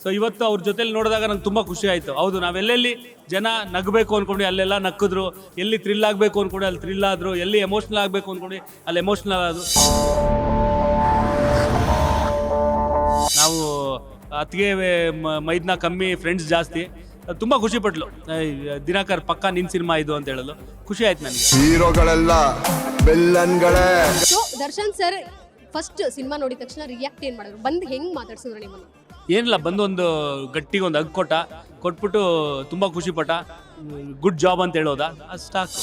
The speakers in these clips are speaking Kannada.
ಸೊ ಇವತ್ತು ಅವ್ರ ಜೊತೆಲಿ ನೋಡಿದಾಗ ನಂಗೆ ತುಂಬ ಖುಷಿ ಆಯಿತು. ಹೌದು, ನಾವೆಲ್ಲೆಲ್ಲಿ ಜನ ನಗಬೇಕು ಅಂದ್ಕೊಂಡು ಅಲ್ಲೆಲ್ಲ ನಕ್ಕಿದ್ರು, ಎಲ್ಲಿ ಥ್ರಿಲ್ ಆಗಬೇಕು ಅಂದ್ಕೊಂಡು ಅಲ್ಲಿ ಥ್ರಿಲ್ ಆದರು, ಎಲ್ಲಿ ಎಮೋಷ್ನಲ್ ಆಗಬೇಕು ಅಂದ್ಕೊಂಡು ಅಲ್ಲಿ ಎಮೋಷ್ನಲ್ ಆದರು. ನಾವು ಅತ್ತಿಗೆ ಮೈದ್ನ ಕಮ್ಮಿ, ಫ್ರೆಂಡ್ಸ್ ಜಾಸ್ತಿ. ತುಂಬ ಖುಷಿ ಪಟ್ಲು. ದಿನಕರ್ ಪಕ್ಕ ನಿನ್ನ ಸಿನಿಮಾ ಇದು ಅಂತ ಹೇಳಲು ಖುಷಿ ಆಯ್ತು ನನಗೆ. ಹೀರೋಗಳೆಲ್ಲ ವಿಲ್ಲನ್ಗಳೇ. So Darshan sir first cinema ನೋಡಿದ ತಕ್ಷಣ ರಿಯಾಕ್ಟ್ ಏನು ಮಾಡಿದ್ರು, ಬಂದು ಹೆಂಗೆ ಮಾತಾಡ್ಸಿದ್ರು ನಿಮ್ಮನ್ನು? ಏನಿಲ್ಲ, ಬಂದು ಒಂದು ಗಟ್ಟಿಗೆ ಒಂದು ಹಗ್ ಕೊಟ್ಬಿಟ್ಟು ತುಂಬ ಖುಷಿಪಟ್ಟ. ಗುಡ್ ಜಾಬ್ ಅಂತ ಹೇಳೋದ ಅಷ್ಟಾಕು.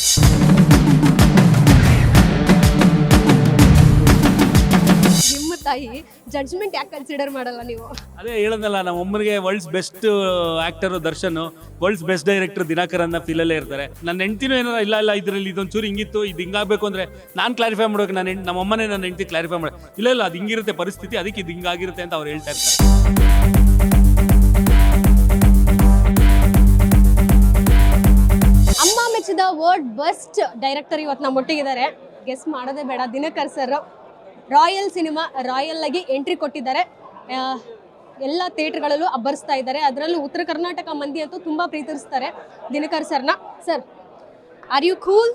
ನಿಮ್ಮ ತಾಯಿ ಜಡ್ಜ್ಮೆಂಟ್ ಯಾಕೆ ಕನ್ಸಿಡರ್ ಮಾಡಲ್ಲ ನೀವು? ಅದೇ ಹೇಳೋದಲ್ಲ, ನಮ್ಮ ಅಮ್ಮನಿಗೆ world's best actor Darshan, world's best director Dinakar ಅನ್ನೋ ಫೀಲಲ್ಲೇ ಇರ್ತಾರೆ. ನನ್ನ ಹೆಂಡ್ತಿನೂ ಏನಾರ ಇಲ್ಲ ಇದರಲ್ಲಿ ಇದೊಂದು ಚೂರು ಹಿಂಗಿತ್ತು, ಇದು ಹಿಂಗಾಗಬೇಕು ಅಂದರೆ ನಾನು ಕ್ಲಾರಿಫೈ ಮಾಡೋಕೆ ನಮ್ಮ ಅಮ್ಮನೇ ನನ್ನ ಹೆಂಡ್ತಿ ಕ್ಲಾರಿಫೈ ಮಾಡಿ, ಇಲ್ಲ ಅದು ಹಿಂಗಿರುತ್ತೆ ಪರಿಸ್ಥಿತಿ, ಅದಕ್ಕೆ ಇದು ಹಿಂಗಾಗಿರುತ್ತೆ ಅಂತ ಅವ್ರು ಹೇಳ್ತಾ ಇರ್ತಾರೆ. ಅಮ್ಮ ಮೆಚ್ಚಿದ ವರ್ಲ್ಡ್ ಬೆಸ್ಟ್ ಡೈರೆಕ್ಟರ್ ಇವತ್ತು ನಮ್ಮ ಒಟ್ಟಿಗಿದ್ದಾರೆ. ಗೆಸ್ ಮಾಡೋದೇ ಬೇಡ, Dinakar sir. Royal cinema royal ಆಗಿ ಎಂಟ್ರಿ ಕೊಟ್ಟಿದ್ದಾರೆ. ಎಲ್ಲ ಥಿಯೇಟರ್ಗಳಲ್ಲೂ ಅಬ್ಬರಿಸ್ತಾ ಇದ್ದಾರೆ. ಅದರಲ್ಲೂ ಉತ್ತರ ಕರ್ನಾಟಕ ಮಂದಿ ಅಂತೂ ತುಂಬ ಪ್ರೀತಿಸ್ತಾರೆ ದಿನಕರ್ ಸರ್ನ. Sir, are you cool?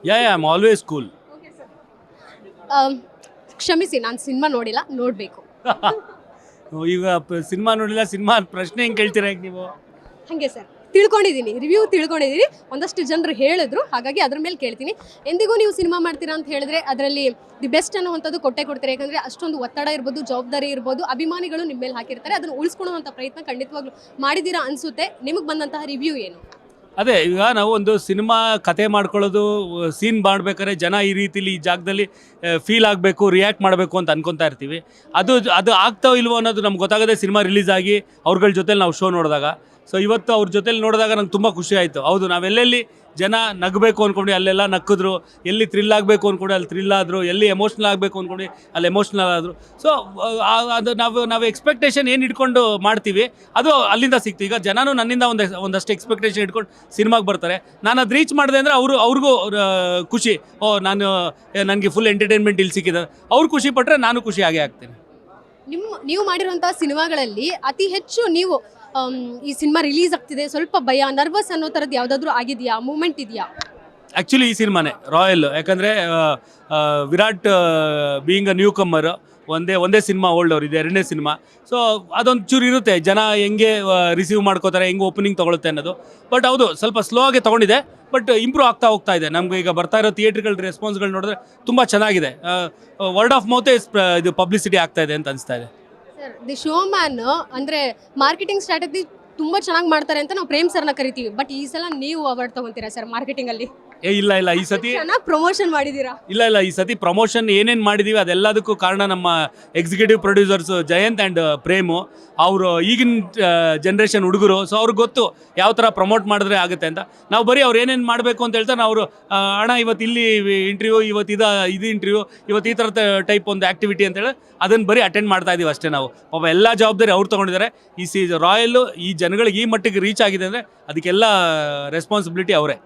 Yeah I am always cool. ಕ್ಷಮಿಸಿ, ನಾನು ಸಿನಿಮಾ ನೋಡಿಲ್ಲ, ನೋಡಬೇಕು. ಈಗ ಸಿನಿಮಾ ನೋಡಿಲ್ಲ, ಸಿನಿಮಾ ಪ್ರಶ್ನೆ ಹೆಂಗೆ ಕೇಳ್ತೀರಾ ಈಗ ನೀವು? ಹಾಗೆ ಸರ್, ತಿಳ್ಕೊಂಡಿದ್ದೀನಿ, ರಿವ್ಯೂ ತಿಳ್ಕೊಂಡಿದ್ದೀನಿ, ಒಂದಷ್ಟು ಜನರು ಹೇಳಿದ್ರು, ಹಾಗಾಗಿ ಅದ್ರ ಮೇಲೆ ಕೇಳ್ತೀನಿ. ಎಂದಿಗೂ ನೀವು ಸಿನಿಮಾ ಮಾಡ್ತೀರಾ ಅಂತ ಹೇಳಿದ್ರೆ ಅದರಲ್ಲಿ ದಿ ಬೆಸ್ಟ್ ಅನ್ನುವಂಥದ್ದು ಕೊಟ್ಟೆ ಕೊಡ್ತೀರಾ. ಯಾಕಂದರೆ ಅಷ್ಟೊಂದು ಒತ್ತಡ ಇರ್ಬೋದು, ಜವಾಬ್ದಾರಿ ಇರ್ಬೋದು, ಅಭಿಮಾನಿಗಳು ನಿಮ್ಮ ಮೇಲೆ ಹಾಕಿರ್ತಾರೆ. ಅದನ್ನು ಉಳಿಸ್ಕೊಳ್ಳುವಂಥ ಪ್ರಯತ್ನ ಖಂಡಿತವಾಗ್ಲೂ ಮಾಡಿದ್ದೀರಾ ಅನಿಸುತ್ತೆ. ನಿಮಗೆ ಬಂದಂತಹ ರಿವ್ಯೂ ಏನು? ಅದೇ, ಈಗ ನಾವು ಒಂದು ಸಿನಿಮಾ ಕತೆ ಮಾಡ್ಕೊಳ್ಳೋದು, ಸೀನ್ ಮಾಡ್ಬೇಕಾದ್ರೆ ಜನ ಈ ರೀತಿಲಿ ಈ ಜಾಗದಲ್ಲಿ ಫೀಲ್ ಆಗಬೇಕು, ರಿಯಾಕ್ಟ್ ಮಾಡಬೇಕು ಅಂತ ಅನ್ಕೊತಾ ಇರ್ತೀವಿ. ಅದು ಆಗ್ತಾವೋ ಇಲ್ವೋ ಅನ್ನೋದು ನಮ್ಗೆ ಗೊತ್ತಾಗದೆ ಸಿನಿಮಾ ರಿಲೀಸ್ ಆಗಿ ಅವ್ರಗಳ ಜೊತೆಲಿ ನಾವು ಶೋ ನೋಡಿದಾಗ. ಸೊ ಇವತ್ತು ಅವ್ರ ಜೊತೆಲಿ ನೋಡಿದಾಗ ನಂಗೆ ತುಂಬ ಖುಷಿ ಆಯಿತು. ಹೌದು, ನಾವೆಲ್ಲೆಲ್ಲಿ ಜನ ನಗಬೇಕು ಅಂದ್ಕೊಂಡು ಅಲ್ಲೆಲ್ಲ ನಕ್ಕಿದ್ರು, ಎಲ್ಲಿ ಥ್ರಿಲ್ ಆಗಬೇಕು ಅಂದ್ಕೊಂಡು ಅಲ್ಲಿ ಥ್ರಿಲ್ ಆದರು, ಎಲ್ಲಿ ಎಮೋಷ್ನಲ್ ಆಗಬೇಕು ಅಂದ್ಕೊಂಡು ಅಲ್ಲಿ ಎಮೋಷ್ನಲ್ ಆದರು. ಸೊ ಅದು ನಾವು ಎಕ್ಸ್ಪೆಕ್ಟೇಷನ್ ಏನು ಇಟ್ಕೊಂಡು ಮಾಡ್ತೀವಿ ಅದು ಅಲ್ಲಿಂದ ಸಿಗ್ತೀವಿ. ಈಗ ಜನನೂ ನನ್ನಿಂದ ಒಂದಷ್ಟು ಎಕ್ಸ್ಪೆಕ್ಟೇಷನ್ ಇಟ್ಕೊಂಡು ಸಿನಿಮಾಗೆ ಬರ್ತಾರೆ. ನಾನು ಅದು ರೀಚ್ ಮಾಡಿದೆ ಅಂದರೆ ಅವ್ರಿಗೂ ಖುಷಿ. ನನಗೆ ಫುಲ್ ಎಂಟರ್ಟೈನ್ಮೆಂಟ್ ಇಲ್ಲಿ ಸಿಕ್ಕಿದೆ. ಅವ್ರು ಖುಷಿ ಪಟ್ಟರೆ ನಾನು ಖುಷಿ ಆಗೇ ಆಗ್ತೀನಿ. ನೀವು ಮಾಡಿರುವಂಥ ಸಿನಿಮಾಗಳಲ್ಲಿ ಅತಿ ಹೆಚ್ಚು ನೀವು ಈ ಸಿನಿಮಾ ರಿಲೀಸ್ ಆಗ್ತಿದೆ ಸ್ವಲ್ಪ ಭಯ, ನರ್ವಸ್ ಅನ್ನೋ ಥರದ್ದು ಯಾವುದಾದ್ರೂ ಆಗಿದೆಯಾ, ಮೂಮೆಂಟ್ ಇದೆಯಾ? ಆ್ಯಕ್ಚುಲಿ ಈ ಸಿನಿಮಾನೇ ರಾಯಲ್. ಯಾಕಂದರೆ Virat being a new comer, ಒಂದೇ ಸಿನಿಮಾ ಓಲ್ಡ್ ಅವ್ರು, ಇದು ಎರಡನೇ ಸಿನಿಮಾ. ಸೊ ಅದೊಂದು ಚೂರು ಇರುತ್ತೆ, ಜನ ಹೆಂಗೆ ರಿಸೀವ್ ಮಾಡ್ಕೋತಾರೆ, ಹೆಂಗೆ ಓಪನಿಂಗ್ ತೊಗೊಳುತ್ತೆ ಅನ್ನೋದು. ಬಟ್ ಹೌದು, ಸ್ವಲ್ಪ ಸ್ಲೋ ಆಗಿ ತೊಗೊಂಡಿದೆ, ಬಟ್ ಇಂಪ್ರೂವ್ ಆಗ್ತಾ ಹೋಗ್ತಾ ಇದೆ. ನಮಗೆ ಈಗ ಬರ್ತಾ ಇರೋ ಥಿಯೇಟ್ರ್ಗಳ ರೆಸ್ಪಾನ್ಸ್ಗಳು ನೋಡಿದ್ರೆ ತುಂಬ ಚೆನ್ನಾಗಿದೆ. ವರ್ಡ್ ಆಫ್ ಮೌತೇ ಇದು ಪಬ್ಲಿಸಿಟಿ ಆಗ್ತಾ ಇದೆ ಅಂತ ಅನಿಸ್ತಾ ಇದೆ. ಸರ್, ದಿ ಶೋ ಮ್ಯಾನ್ ಅಂದರೆ ಮಾರ್ಕೆಟಿಂಗ್ ಸ್ಟ್ರಾಟಜಿ ತುಂಬ ಚೆನ್ನಾಗಿ ಮಾಡ್ತಾರೆ ಅಂತ ನಾವು ಪ್ರೇಮ್ ಸರ್ನ ಕರಿತೀವಿ. ಬಟ್ ಈ ಸಲ ನೀವು ಅವಾರ್ಡ್ ತೊಗೊತೀರಾ ಸರ್ ಮಾರ್ಕೆಟಿಂಗಲ್ಲಿ? ಇಲ್ಲ ಈ ಸತಿ ಚೆನ್ನಾಗಿ ಪ್ರಮೋಷನ್ ಮಾಡಿದ್ದೀರಾ. ಇಲ್ಲ ಈ ಸತಿ ಪ್ರಮೋಷನ್ ಏನೇನು ಮಾಡಿದ್ದೀವಿ ಅದೆಲ್ಲದಕ್ಕೂ ಕಾರಣ ನಮ್ಮ executive producers Jayanth and Prem. ಅವರು ಈಗಿನ ಜನ್ರೇಷನ್ ಹುಡುಗರು. ಸೊ ಅವ್ರಿಗೆ ಗೊತ್ತು ಯಾವ ಥರ ಪ್ರಮೋಟ್ ಮಾಡಿದ್ರೆ ಆಗುತ್ತೆ ಅಂತ. ನಾವು ಬರೀ ಅವ್ರು ಏನೇನು ಮಾಡಬೇಕು ಅಂತ ಹೇಳ್ತಾರೆ. ಅವರು ಅಣ್ಣ ಇವತ್ತು ಇಲ್ಲಿ ಇಂಟರ್ವ್ಯೂ, ಇವತ್ತು ಇದು ಇಂಟರ್ವ್ಯೂ, ಇವತ್ತು ಈ ಥರದ ಟೈಪ್ ಒಂದು ಆ್ಯಕ್ಟಿವಿಟಿ ಅಂತೇಳಿ ಅದನ್ನು ಬರೀ ಅಟೆಂಡ್ ಮಾಡ್ತಾ ಇದ್ದೀವಿ ಅಷ್ಟೇ. ನಾವು ಪಾಪ ಎಲ್ಲ ಜವಾಬ್ದಾರಿ ಅವ್ರು ತೊಗೊಂಡಿದ್ದಾರೆ. ಈ ರಾಯಲ್ಲು ಈ ಜನಗಳಿಗೆ ಈ ಮಟ್ಟಿಗೆ ರೀಚ್ ಆಗಿದೆ ಅಂದರೆ ಅದಕ್ಕೆಲ್ಲ ರೆಸ್ಪಾನ್ಸಿಬಿಲಿಟಿ ಅವರೇ.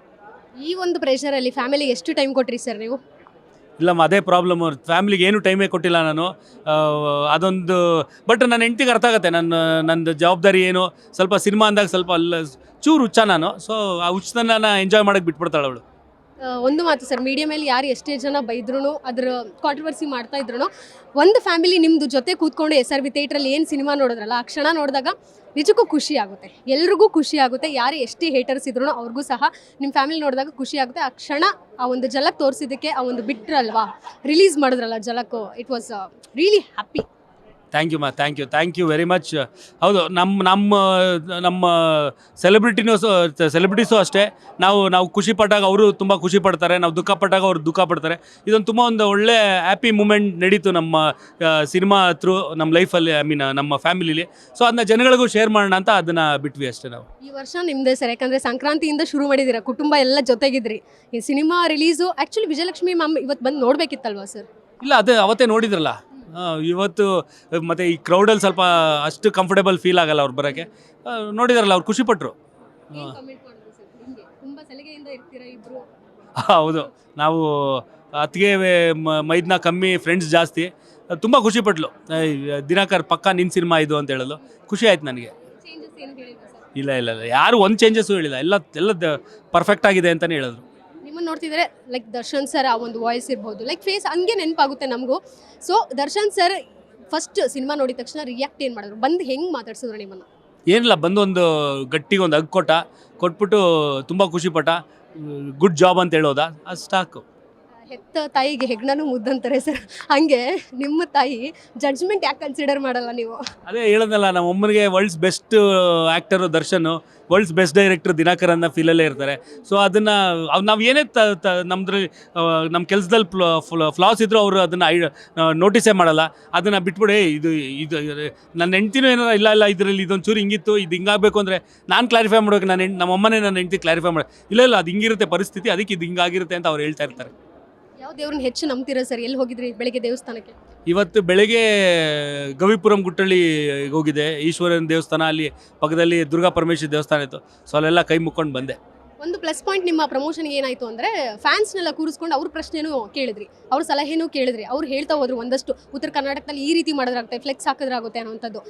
ಈ ಒಂದು ಪ್ರೆಷರಲ್ಲಿ ಫ್ಯಾಮಿಲಿಗೆ ಎಷ್ಟು ಟೈಮ್ ಕೊಟ್ರಿ ಸರ್ ನೀವು? ಇಲ್ಲಮ್ಮ, ಅದೇ ಪ್ರಾಬ್ಲಮ್. ಫ್ಯಾಮಿಲಿಗೆ ಏನೂ ಟೈಮೇ ಕೊಟ್ಟಿಲ್ಲ ನಾನು. ಅದೊಂದು ಬಟ್ ನನ್ನ ಹೆಂಡ್ತಿಗೆ ಅರ್ಥ ಆಗುತ್ತೆ ನಂದು ಜವಾಬ್ದಾರಿ ಏನು. ಸ್ವಲ್ಪ ಸಿನಿಮಾ ಅಂದಾಗ ಸ್ವಲ್ಪ ಚೂರು ಹುಚ್ಚ ನಾನು. ಸೊ ಆ ಹುಚ್ಚನ್ನ ಎಂಜಾಯ್ ಮಾಡೋಕ್ಕೆ ಬಿಟ್ಬಿಡ್ತಾಳೆ ಅವಳು. ಒಂದು ಮಾತು ಸರ್, ಮೀಡಿಯಾದಲ್ಲಿ ಯಾರು ಎಷ್ಟೇ ಜನ ಬೈದ್ರೂ, ಅದ್ರ ಕಾಂಟ್ರವರ್ಸಿ ಮಾಡ್ತಾ ಇದ್ರು, ಒಂದು ಫ್ಯಾಮಿಲಿ ನಿಮ್ಮದು ಜೊತೆ ಕೂತ್ಕೊಂಡು SRV ಥಿಯೇಟ್ರಲ್ಲಿ ಏನು ಸಿನಿಮಾ ನೋಡಿದ್ರಲ್ಲ, ಆ ಕ್ಷಣ ನೋಡಿದಾಗ ನಿಜಕ್ಕೂ ಖುಷಿ ಆಗುತ್ತೆ, ಎಲ್ರಿಗೂ ಖುಷಿ ಆಗುತ್ತೆ. ಯಾರೇ ಎಷ್ಟೇ ಹೇಟರ್ಸ್ ಇದ್ರು ಅವ್ರಿಗೂ ಸಹ ನಿಮ್ಮ ಫ್ಯಾಮಿಲಿ ನೋಡಿದಾಗ ಖುಷಿ ಆಗುತ್ತೆ. ಆ ಕ್ಷಣ ಆ ಒಂದು ಝಲಕ್ ತೋರಿಸಿದ್ದಕ್ಕೆ, ಆ ಒಂದು ಬಿಟ್ರಲ್ವಾ, ರಿಲೀಸ್ ಮಾಡಿದ್ರಲ್ಲ ಝಲಕ್ಕು, it was really happy. Thank you very much. ಹೌದು, ನಮ್ಮ ಸೆಲೆಬ್ರಿಟೀಸು ಅಷ್ಟೇ. ನಾವು ಖುಷಿ ಪಟ್ಟಾಗ ಅವರು ತುಂಬ ಖುಷಿ ಪಡ್ತಾರೆ, ನಾವು ದುಃಖ ಪಟ್ಟಾಗ ಅವರು ದುಃಖ ಪಡ್ತಾರೆ. ಇದೊಂದು ತುಂಬ ಒಂದು ಒಳ್ಳೆ ಹ್ಯಾಪಿ ಮೂಮೆಂಟ್ ನಡೀತು ನಮ್ಮ ಸಿನಿಮಾ ಥ್ರೂ ನಮ್ಮ ಲೈಫಲ್ಲಿ, ನಮ್ಮ ಫ್ಯಾಮಿಲಿಲಿ. ಸೊ ಅದನ್ನ ಜನಗಳಿಗೂ ಶೇರ್ ಮಾಡೋಣ ಅಂತ ಅದನ್ನು ಬಿಟ್ವಿ ಅಷ್ಟೇ. ನಾವು ಈ ವರ್ಷ ನಿಮ್ಮದೇ ಸರ್, ಯಾಕಂದರೆ ಸಂಕ್ರಾಂತಿಯಿಂದ ಶುರು ಮಾಡಿದ್ದೀರಾ, ಕುಟುಂಬ ಎಲ್ಲ ಜೊತೆಗಿದ್ರಿ. ಈ cinema release actually Vijayalakshmi ma'am ಇವತ್ತು ಬಂದು ನೋಡಬೇಕಿತ್ತಲ್ವಾ ಸರ್? ಇಲ್ಲ, ಅದೇ ಅವತ್ತೇ ನೋಡಿದ್ರಲ್ಲ. ಇವತ್ತು ಮತ್ತು ಈ ಕ್ರೌಡಲ್ಲಿ ಸ್ವಲ್ಪ ಅಷ್ಟು ಕಂಫರ್ಟೇಬಲ್ ಫೀಲ್ ಆಗಲ್ಲ ಅವ್ರು ಬರೋಕ್ಕೆ. ನೋಡಿದಾರಲ್ಲ, ಅವ್ರು ಖುಷಿಪಟ್ಟರು. ಹೌದು, ನಾವು ಅತ್ತಿಗೆ ಮೈದ್ನ ಕಮ್ಮಿ, ಫ್ರೆಂಡ್ಸ್ ಜಾಸ್ತಿ. ತುಂಬ ಖುಷಿಪಟ್ಲು. ದಿನಕರ್ ಪಕ್ಕ ನಿನ್ನ ಸಿನಿಮಾ ಇದು ಅಂತ ಹೇಳಲು ಖುಷಿ ಆಯ್ತು ನನಗೆ. ಇಲ್ಲ ಇಲ್ಲ ಇಲ್ಲ, ಯಾರು ಒಂದು ಚೇಂಜಸ್ಸು ಹೇಳಿಲ್ಲ, ಎಲ್ಲ ಪರ್ಫೆಕ್ಟ್ ಆಗಿದೆ ಅಂತಲೇ ಹೇಳಿದ್ರು. ನಿಮ್ಮನ್ನು ನೋಡ್ತಿದ್ರೆ ಲೈಕ್ ದರ್ಶನ್ ಸರ್ ಆ ಒಂದು ವಾಯ್ಸ್ ಇರ್ಬೋದು, ಲೈಕ್ ಫೇಸ್ ಹಂಗೆ ನೆನಪಾಗುತ್ತೆ ನಮಗೂ. So Darshan sir first cinema ನೋಡಿದ ತಕ್ಷಣ ರಿಯಾಕ್ಟ್ ಏನು ಮಾಡಿದ್ರು, ಬಂದು ಹೆಂಗೆ ಮಾತಾಡ್ಸಿದ್ರು ನಿಮ್ಮನ್ನು? ಏನಿಲ್ಲ, ಬಂದು ಒಂದು ಗಟ್ಟಿಗೆ ಒಂದು ಹಗ್ ಕೊಟ್ಬಿಟ್ಟು ತುಂಬ ಖುಷಿಪಟ್ಟ. ಗುಡ್ ಜಾಬ್ ಅಂತ ಹೇಳೋದ, ಅಷ್ಟು ಸಾಕು. ಹೆತ್ತ ತಾಯಿಗೆ ಹೆಗ್ಣನೂ ಮುದ್ದಂತಾರೆ ಸರ್, ಹಂಗೆ ನಿಮ್ಮ ತಾಯಿ ಜಡ್ಜ್ಮೆಂಟ್ ಯಾಕೆ ಕನ್ಸಿಡರ್ ಮಾಡಲ್ಲ ನೀವು? ಅದೇ ಹೇಳೋದಲ್ಲ, ನಮ್ಮ ಅಮ್ಮನಿಗೆ world's best actor Darshan, world's best director Dinakar ಅನ್ನೋ ಫೀಲಲ್ಲೇ ಇರ್ತಾರೆ. ಸೊ ಅದನ್ನು ನಾವು ಏನೇ ನಮ್ಮದ್ರಲ್ಲಿ ನಮ್ಮ ಕೆಲಸದಲ್ಲಿ ಫ್ಲಾಸ್ ಇದ್ದರೂ ಅವರು ಅದನ್ನು ನೋಟಿಸೇ ಮಾಡಲ್ಲ. ಅದನ್ನು ಬಿಟ್ಬಿಡಿ, ಇದು ನನ್ನ ಹೆಂಡ್ತಿನೂ ಏನಾರ ಇಲ್ಲ ಇದರಲ್ಲಿ ಇದೊಂದು ಚೂರು ಹಿಂಗಿತ್ತು, ಇದು ಹಿಂಗಾಗಬೇಕು ಅಂದರೆ ನಾನು ಕ್ಲಾರಿಫೈ ಮಾಡೋಕೆ ನಮ್ಮ ಅಮ್ಮನೇ ನನ್ನ ಹೆಂಡ್ತಿ ಕ್ಲಾರಿಫೈ ಮಾಡಿ, ಇಲ್ಲ ಅದು ಹಿಂಗಿರುತ್ತೆ ಪರಿಸ್ಥಿತಿ, ಅದಕ್ಕೆ ಇದು ಹಿಂಗಾಗಿರುತ್ತೆ ಅಂತ ಅವ್ರು ಹೇಳ್ತಾ ಇರ್ತಾರೆ. ಯಾವ ದೇವ್ರನ್ನ ಹೆಚ್ಚು ನಂಬ್ತೀರಾ ಸರ್? ಎಲ್ಲಿ ಹೋಗಿದ್ರಿ ಬೆಳಿಗ್ಗೆ ದೇವಸ್ಥಾನಕ್ಕೆ? ಇವತ್ತು ಬೆಳಗ್ಗೆ ಗವಿಪುರಂ ಗುಟ್ಟಳ್ಳಿ ಹೋಗಿದೆ, ಈಶ್ವರನ ದೇವಸ್ಥಾನ, ಅಲ್ಲಿ ಪಕ್ಕದಲ್ಲಿ ದುರ್ಗಾ ಪರಮೇಶ್ವರಿ ದೇವಸ್ಥಾನ ಇತ್ತು. ಸೊ ಅಲ್ಲೆಲ್ಲ ಕೈ ಮುಕ್ಕೊಂಡು ಬಂದೆ. ಒಂದು ಪ್ಲಸ್ ಪಾಯಿಂಟ್ ನಿಮ್ಮ ಪ್ರಮೋಷನ್ಗೆ ಏನಾಯಿತು ಅಂದರೆ ಫ್ಯಾನ್ಸ್ನೆಲ್ಲ ಕೂರಿಸ್ಕೊಂಡು ಅವ್ರ ಪ್ರಶ್ನೆನೂ ಕೇಳಿದ್ರಿ, ಅವ್ರ ಸಲಹೆನೂ ಕೇಳಿದ್ರಿ. ಅವ್ರು ಹೇಳ್ತಾ ಹೋದ್ರು ಒಂದಷ್ಟು ಉತ್ತರ ಕರ್ನಾಟಕದಲ್ಲಿ ಈ ರೀತಿ ಮಾಡೋದ್ರಾಗುತ್ತೆ, ಫ್ಲೆಕ್ಸ್ ಹಾಕೋದ್ರಾಗುತ್ತೆ ಅನ್ನೋಂಥದ್ದು.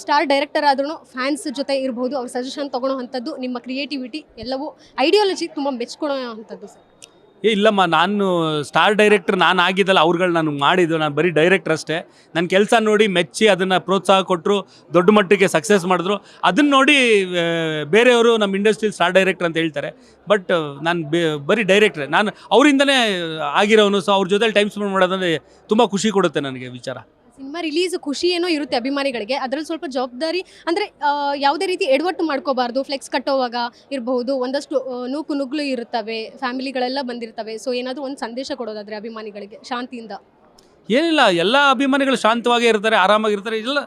ಸ್ಟಾರ್ ಡೈರೆಕ್ಟರ್ ಆದ್ರೂ ಫ್ಯಾನ್ಸ್ ಜೊತೆ ಇರ್ಬೋದು, ಅವ್ರ ಸಜೆಷನ್ ತೊಗೊಳೋ ಅಂಥದ್ದು, ನಿಮ್ಮ ಕ್ರಿಯೇಟಿವಿಟಿ ಎಲ್ಲವೂ ಐಡಿಯಾಲಜಿ ತುಂಬ ಮೆಚ್ಕೊಳೋ ಅಂಥದ್ದು ಸರ್. ಇಲ್ಲಮ್ಮ, ನಾನು ಸ್ಟಾರ್ ಡೈರೆಕ್ಟರ್ ನಾನು ಆಗಿದ್ದಲ್ಲ, ಅವ್ರುಗಳು ನಾನು ಮಾಡಿದ್ದು, ನಾನು ಬರೀ ಡೈರೆಕ್ಟರ್ ಅಷ್ಟೇ. ನನ್ನ ಕೆಲಸ ನೋಡಿ ಮೆಚ್ಚಿ ಅದನ್ನು ಪ್ರೋತ್ಸಾಹ ಕೊಟ್ಟರು, ದೊಡ್ಡ ಮಟ್ಟಿಗೆ ಸಕ್ಸಸ್ ಮಾಡಿದ್ರು. ಅದನ್ನು ನೋಡಿ ಬೇರೆಯವರು ನಮ್ಮ ಇಂಡಸ್ಟ್ರಿಯಲ್ಲಿ ಸ್ಟಾರ್ ಡೈರೆಕ್ಟರ್ ಅಂತ ಹೇಳ್ತಾರೆ. ಬಟ್ ನಾನು ಬರೀ ಡೈರೆಕ್ಟ್ರೆ, ನಾನು ಅವರಿಂದನೇ ಆಗಿರೋನು. ಸೊ ಅವ್ರ ಜೊತೆಲಿ ಟೈಮ್ ಸ್ಪೆಂಡ್ ಮಾಡೋದಂದರೆ ತುಂಬ ಖುಷಿ ಕೊಡುತ್ತೆ ನನಗೆ ವಿಚಾರ. ಸಿನಿಮಾ ರಿಲೀಸ್ ಖುಷಿ ಏನೋ ಇರುತ್ತೆ ಅಭಿಮಾನಿಗಳಿಗೆ, ಅದರಲ್ಲಿ ಸ್ವಲ್ಪ ಜವಾಬ್ದಾರಿ ಅಂದರೆ ಯಾವುದೇ ರೀತಿ ಎಡವಟ್ಟು ಮಾಡ್ಕೋಬಾರ್ದು. ಫ್ಲೆಕ್ಸ್ ಕಟ್ಟೋವಾಗ ಇರಬಹುದು, ಒಂದಷ್ಟು ನೂಕು ನುಗ್ಲು ಇರುತ್ತವೆ, ಫ್ಯಾಮಿಲಿಗಳೆಲ್ಲ ಬಂದಿರ್ತವೆ. ಸೊ ಏನಾದರೂ ಒಂದು ಸಂದೇಶ ಕೊಡೋದಾದರೆ ಅಭಿಮಾನಿಗಳಿಗೆ ಶಾಂತಿಯಿಂದ? ಏನಿಲ್ಲ, ಎಲ್ಲ ಅಭಿಮಾನಿಗಳು ಶಾಂತವಾಗೇ ಇರ್ತಾರೆ, ಆರಾಮಾಗಿರ್ತಾರೆ. ಇಲ್ಲ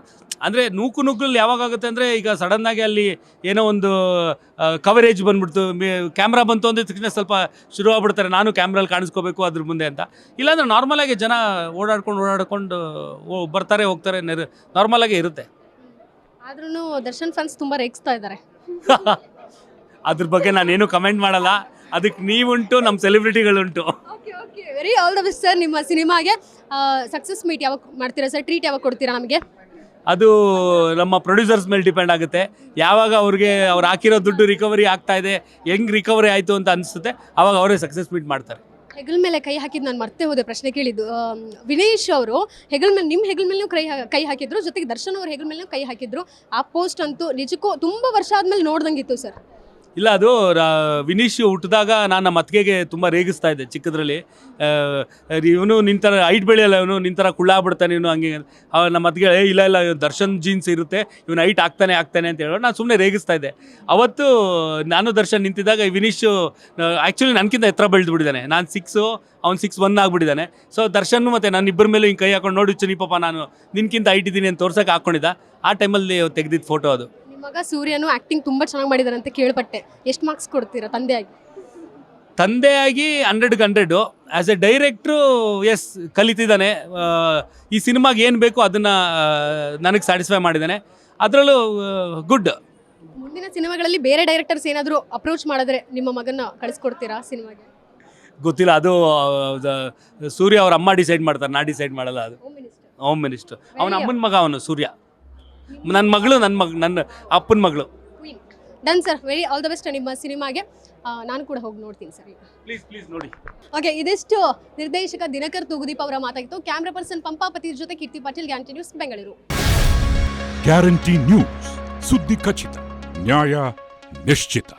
ಅಂದರೆ ನೂಕು ನುಗ್ಗಲ್ಲಿ ಯಾವಾಗ ಆಗುತ್ತೆ ಅಂದರೆ, ಈಗ ಸಡನ್ನಾಗಿ ಅಲ್ಲಿ ಏನೋ ಒಂದು ಕವರೇಜ್ ಬಂದ್ಬಿಡ್ತು, ಕ್ಯಾಮ್ರಾ ಬಂತು ಅಂದರೆ ತಕ್ಷಣ ಸ್ವಲ್ಪ ಶುರು ಆಗ್ಬಿಡ್ತಾರೆ, ನಾನು ಕ್ಯಾಮ್ರಲ್ಲಿ ಕಾಣಿಸ್ಕೋಬೇಕು ಅದ್ರ ಮುಂದೆ ಅಂತ. ಇಲ್ಲಾಂದ್ರೆ ನಾರ್ಮಲಾಗಿ ಜನ ಓಡಾಡ್ಕೊಂಡು ಬರ್ತಾರೆ ಹೋಗ್ತಾರೆ, ನಾರ್ಮಲಾಗೇ ಇರುತ್ತೆ. ಆದ್ರೂ ದರ್ಶನ್ ಫ್ಯಾನ್ಸ್ ತುಂಬ ರೇಗಿಸ್ತಾ ಇದ್ದಾರೆ. ಅದ್ರ ಬಗ್ಗೆ ನಾನೇನು ಕಮೆಂಟ್ ಮಾಡಲ್ಲ, ಅದಕ್ಕೆ ನೀವುಂಟು, ನಮ್ಮ ಸೆಲೆಬ್ರಿಟಿಗಳುಂಟು. Very all the best sir. ನಿಮ್ಮ ಸಿನಿಮಾಗೆ ಸಕ್ಸಸ್ ಮೀಟ್ ಯಾವಾಗ ಮಾಡ್ತೀರಾ ಸರ್? ಟ್ರೀಟ್ ಯಾವಾಗ ಕೊಡ್ತೀರಾ ನಮಗೆ? ಅದು ನಮ್ಮ ಪ್ರೊಡ್ಯೂಸರ್ಸ್ ಮೇಲೆ ಡಿಪೆಂಡ್ ಆಗುತ್ತೆ. ಯಾವಾಗ ಅವ್ರು ಹಾಕಿರೋ ದುಡ್ಡು ರಿಕವರಿ ಆಗ್ತಾ ಇದೆ, ಹೆಂಗೆ ರಿಕವರಿ ಆಯಿತು ಅಂತ ಅನಿಸುತ್ತೆ, ಆವಾಗ ಅವರೇ ಸಕ್ಸಸ್ ಮೀಟ್ ಮಾಡ್ತಾರೆ. ಹೆಗಲ್ ಮೇಲೆ ಕೈ ಹಾಕಿದ್ದು ನಾನು ಮರ್ತೇ ಹೋದೆ ಪ್ರಶ್ನೆ ಕೇಳಿದ್ದು. ವಿನೇಶ್ ಅವರು ನಿಮ್ಮ ಹೆಗಲ್ ಮೇಲೂ ಕೈ ಹಾಕಿದ್ರು, ಜೊತೆಗೆ ದರ್ಶನ್ ಅವ್ರ ಹೆಗಲ್ ಮೇಲೂ ಕೈ ಹಾಕಿದ್ರು. ಆ ಪೋಸ್ಟ್ ಅಂತೂ ನಿಜಕ್ಕೂ ತುಂಬ ವರ್ಷ ಆದಮೇಲೆ ನೋಡ್ದಂಗಿತ್ತು ಸರ್. ಇಲ್ಲ, ಅದು ವಿನೀಶ್ ಹುಟ್ಟಿದಾಗ ನಾನು ನಮ್ಮ ಅತ್ತಿಗೆಗೆ ತುಂಬ ರೇಗಿಸ್ತಾ ಇದ್ದೆ ಚಿಕ್ಕದ್ರಲ್ಲಿ. ಇವನು ನಿಂತರ ಹೈಟ್ ಬೆಳೆಯಲ್ಲ, ಇವನು ನಿಂತರ ಕುಳ್ಳಾಗ್ಬಿಡ್ತಾನೆ ಇವನು, ಹಂಗೆ. ನಮ್ಮ ಅತ್ತಿಗೆ ಇಲ್ಲ ದರ್ಶನ್ ಜೀನ್ಸ್ ಇರುತ್ತೆ, ಇವನು ಹೈಟ್ ಆಗ್ತಾನೆ ಅಂತ ಹೇಳೋ ನಾನು ಸುಮ್ಮನೆ ರೇಗಿಸ್ತಾ ಇದ್ದೆ. ಅವತ್ತು ನಾನು ದರ್ಶನ್ ನಿಂತಿದ್ದಾಗ ವಿನೀಶು ಆ್ಯಕ್ಚುಲಿ ನನಗಿಂತ ಎತ್ತರ ಬೆಳೆದ್ಬಿಟ್ಟಿದ್ದಾನೆ. ನಾನು 6, ಅವ್ನು 6'1" ಆಗಿಬಿಟ್ಟಿದ್ದಾನೆ. ಸೊ ದರ್ಶನ್ ಮತ್ತು ನಾನು ಇಬ್ಬರ ಮೇಲೂ ಹಿಂಗೆ ಕೈ ಹಾಕೊಂಡು ನೋಡಿ ಚುನಿ ಪಾಪ ನಾನು ನಿನ್ಕಿಂತ ಹೈಟ್ ಇದ್ದೀನಿ ಅಂತ ತೋರ್ಸೋಕೆ ಹಾಕ್ಕೊಂಡಿದ್ದ. ಆ ಟೈಮಲ್ಲಿ ತೆಗೆದಿದ್ದು ಫೋಟೋ ಅದು. ಮಗ ಸೂರ್ಯನು ಆ್ಯಕ್ಟಿಂಗ್ ತುಂಬ ಚೆನ್ನಾಗಿ ಮಾಡಿದಾರೆ ಅಂತ ಕೇಳ್ಪಟ್ಟೆ. ಎಷ್ಟು ಮಾರ್ಕ್ಸ್ ಕೊಡ್ತೀರಾ ತಂದೆಯಾಗಿ? 100ಗೆ 100. ಆ್ಯಸ್ ಎ ಡೈರೆಕ್ಟ್ರು ಎಸ್ ಕಲಿತಿದ್ದಾನೆ. ಈ ಸಿನಿಮಾಗೆ ಏನು ಬೇಕೋ ಅದನ್ನು ನನಗೆ ಸ್ಯಾಟಿಸ್ಫೈ ಮಾಡಿದ್ದಾನೆ. ಅದರಲ್ಲೂ ಗುಡ್. ಮುಂದಿನ ಸಿನಿಮಾಗಳಲ್ಲಿ ಬೇರೆ ಡೈರೆಕ್ಟರ್ಸ್ ಏನಾದರೂ ಅಪ್ರೋಚ್ ಮಾಡಿದ್ರೆ ನಿಮ್ಮ ಮಗನ ಕಳಿಸ್ಕೊಡ್ತೀರಾ ಸಿನಿಮಾಗೆ? ಗೊತ್ತಿಲ್ಲ, ಅದು ಸೂರ್ಯ ಅವ್ರ ಅಮ್ಮ ಡಿಸೈಡ್ ಮಾಡ್ತಾರೆ, ನಾ ಡಿಸೈಡ್ ಮಾಡಲ್ಲ. ಅದು ಹೋಮ್ ಮಿನಿಸ್ಟರ್, ಅವನ ಅಮ್ಮನ ಮಗ ಅವನು ಸೂರ್ಯ. ನನ್ನ ಮಗಳು, ನನ್ನ ಅಪ್ಪನ ಮಗಳು. Done sir, very all the best ನಿಮ್ಮ ಸಿನಿಮಾಗೆ. ನಾನು ಕೂಡ ಹೋಗಿ ನೋಡ್ತೀನಿ ಸರ್. ಪ್ಲೀಸ್ ನೋಡಿ. ಓಕೆ, ಇದಿಷ್ಟು ನಿರ್ದೇಶಕ ದಿನಕರ್ ತೂಗುದೀಪ್ ಅವರ ಮಾತಾಗಿತ್ತು. ಕ್ಯಾಮ್ರಾ ಪರ್ಸನ್ ಪಂಪಾಪತಿ ಜೊತೆ Keerthi Patil, guarantee news, Bengaluru. Guarantee news, ಸುದ್ದಿ ಖಚಿತ, ನ್ಯಾಯ ನಿಶ್ಚಿತ.